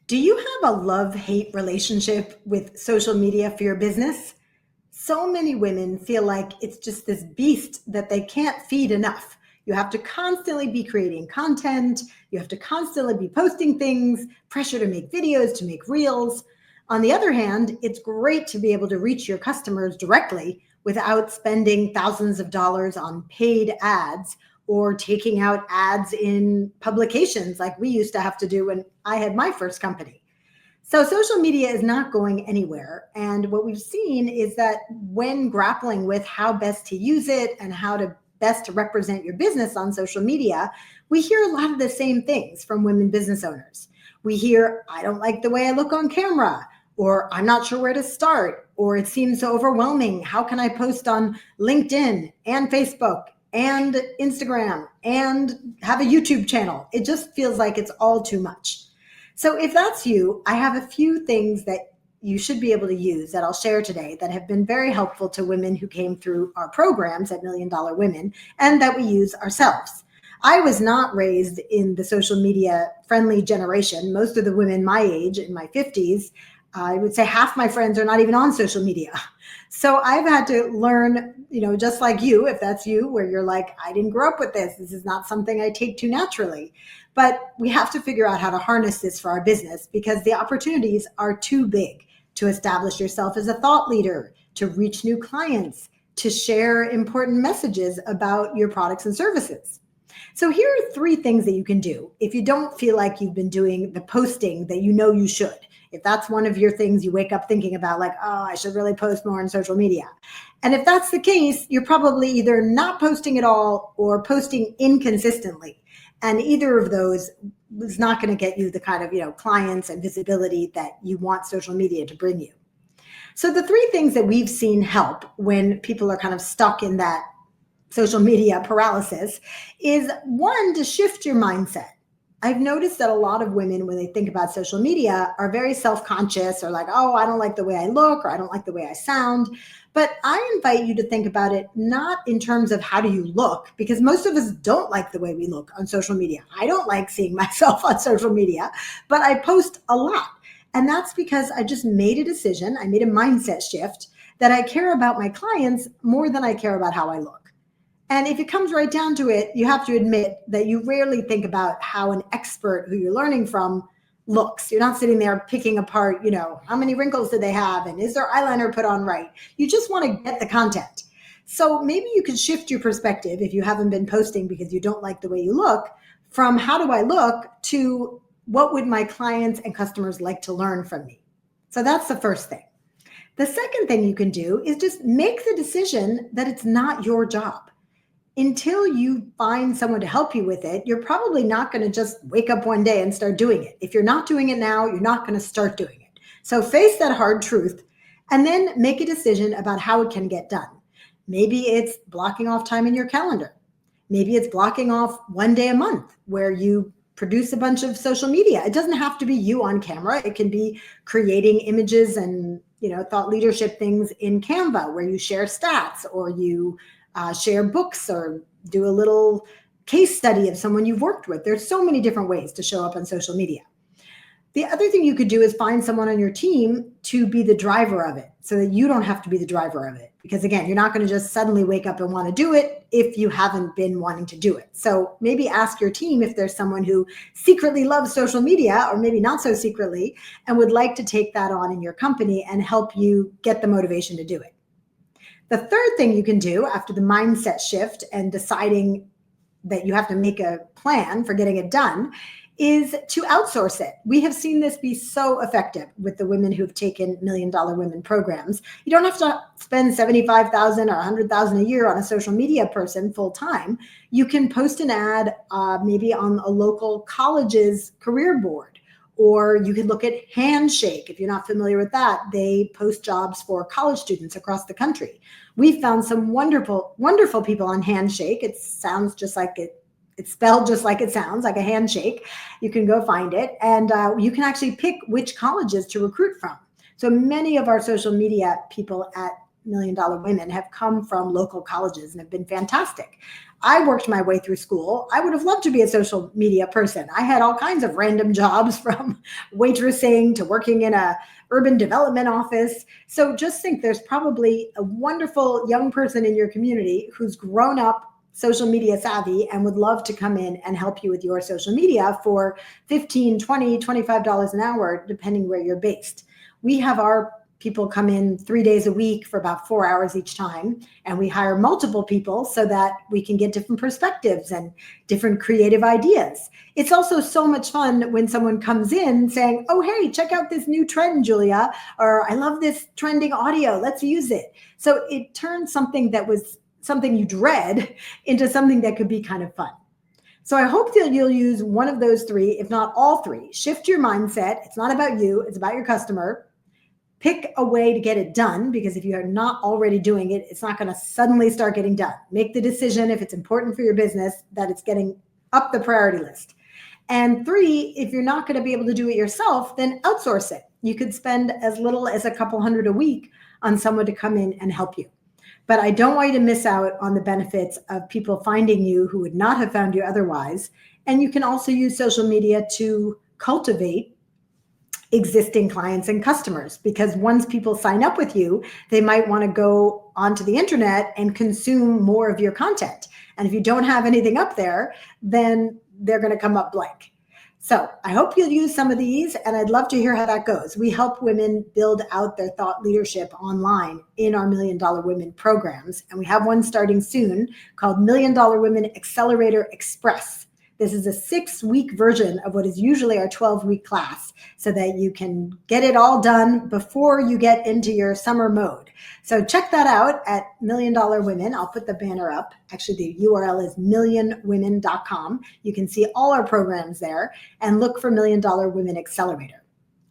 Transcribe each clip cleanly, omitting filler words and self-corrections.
Do you have a love-hate relationship with social media for your business? So many women feel like it's just this beast that they can't feed enough. You have to constantly be creating content, you have to constantly be posting things, pressure to make videos, to make reels. On the other hand, it's great to be able to reach your customers directly without spending thousands of dollars on paid ads or taking out ads in publications like we used to have to do when I had my first company. So social media is not going anywhere. And what we've seen is that when grappling with how best to use it and how to best to represent your business on social media, we hear a lot of the same things from women business owners. We hear, I don't like the way I look on camera, or I'm not sure where to start, or it seems so overwhelming. How can I post on LinkedIn and Facebook and Instagram and have a YouTube channel? It just feels like it's all too much. So if that's you, I have a few things that you should be able to use that I'll share today that have been very helpful to women who came through our programs at Million Dollar Women and that we use ourselves. I was not raised in the social media friendly generation. Most of the women my age, in my 50s, I would say half my friends are not even on social media. So I've had to learn, just like you, if that's you, where you're like, I didn't grow up with this. This is not something I take to naturally. But we have to figure out how to harness this for our business because the opportunities are too big to establish yourself as a thought leader, to reach new clients, to share important messages about your products and services. So here are three things that you can do if you don't feel like you've been doing the posting that you know you should. If that's one of your things you wake up thinking about, like, oh, I should really post more on social media. And if that's the case, you're probably either not posting at all or posting inconsistently. And either of those is not going to get you the kind of, clients and visibility that you want social media to bring you. So the three things that we've seen help when people are kind of stuck in that social media paralysis is one, to shift your mindset. I've noticed that a lot of women, when they think about social media, are very self-conscious or like, oh, I don't like the way I look or I don't like the way I sound. But I invite you to think about it not in terms of how do you look, because most of us don't like the way we look on social media. I don't like seeing myself on social media, but I post a lot. And that's because I just made a decision. I made a mindset shift that I care about my clients more than I care about how I look. And if it comes right down to it, you have to admit that you rarely think about how an expert who you're learning from looks. You're not sitting there picking apart, how many wrinkles do they have and is their eyeliner put on right? You just want to get the content. So maybe you could shift your perspective if you haven't been posting because you don't like the way you look, from how do I look to what would my clients and customers like to learn from me? So that's the first thing. The second thing you can do is just make the decision that it's not your job. Until you find someone to help you with it, you're probably not going to just wake up one day and start doing it. If you're not doing it now, you're not going to start doing it. So face that hard truth and then make a decision about how it can get done. Maybe it's blocking off time in your calendar. Maybe it's blocking off one day a month where you produce a bunch of social media. It doesn't have to be you on camera. It can be creating images and thought leadership things in Canva where you share stats or you share books or do a little case study of someone you've worked with. There's so many different ways to show up on social media. The other thing you could do is find someone on your team to be the driver of it so that you don't have to be the driver of it. Because again, you're not going to just suddenly wake up and want to do it if you haven't been wanting to do it. So maybe ask your team if there's someone who secretly loves social media or maybe not so secretly and would like to take that on in your company and help you get the motivation to do it. The third thing you can do after the mindset shift and deciding that you have to make a plan for getting it done is to outsource it. We have seen this be so effective with the women who've taken Million Dollar Women programs. You don't have to spend $75,000 or $100,000 a year on a social media person full time. You can post an ad maybe on a local college's career board. Or you can look at Handshake. If you're not familiar with that, they post jobs for college students across the country. We've found some wonderful, wonderful people on Handshake. It sounds just like it's spelled just like it sounds, like a handshake. You can go find it. And you can actually pick which colleges to recruit from. So many of our social media people at Million Dollar Women have come from local colleges and have been fantastic. I worked my way through school. I would have loved to be a social media person. I had all kinds of random jobs from waitressing to working in a urban development office. So just think there's probably a wonderful young person in your community who's grown up social media savvy and would love to come in and help you with your social media for 15, 20, $25 an hour, depending where you're based. We have our people come in 3 days a week for about 4 hours each time, and we hire multiple people so that we can get different perspectives and different creative ideas. It's also so much fun when someone comes in saying, oh, hey, check out this new trend, Julia, or I love this trending audio, let's use it. So it turns something that was something you dread into something that could be kind of fun. So I hope that you'll use one of those three, if not all three. Shift your mindset. It's not about you, it's about your customer. Pick a way to get it done, because if you are not already doing it, it's not going to suddenly start getting done. Make the decision, if it's important for your business, that it's getting up the priority list. And three, if you're not going to be able to do it yourself, then outsource it. You could spend as little as a couple hundred a week on someone to come in and help you. But I don't want you to miss out on the benefits of people finding you who would not have found you otherwise. And you can also use social media to cultivate existing clients and customers, because once people sign up with you, they might want to go onto the internet and consume more of your content. And if you don't have anything up there, then they're going to come up blank. So I hope you'll use some of these, and I'd love to hear how that goes. We help women build out their thought leadership online in our $1 Million Women programs. And we have one starting soon called $1 Million Women Accelerator Express. This is a 6-week version of what is usually our 12-week class, so that you can get it all done before you get into your summer mode. So check that out at $1 Million Women. I'll put the banner up. Actually, the URL is millionwomen.com. You can see all our programs there, and look for $1 Million Women Accelerator.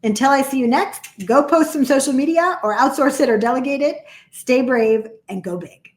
Until I see you next, go post some social media or outsource it or delegate it. Stay brave and go big.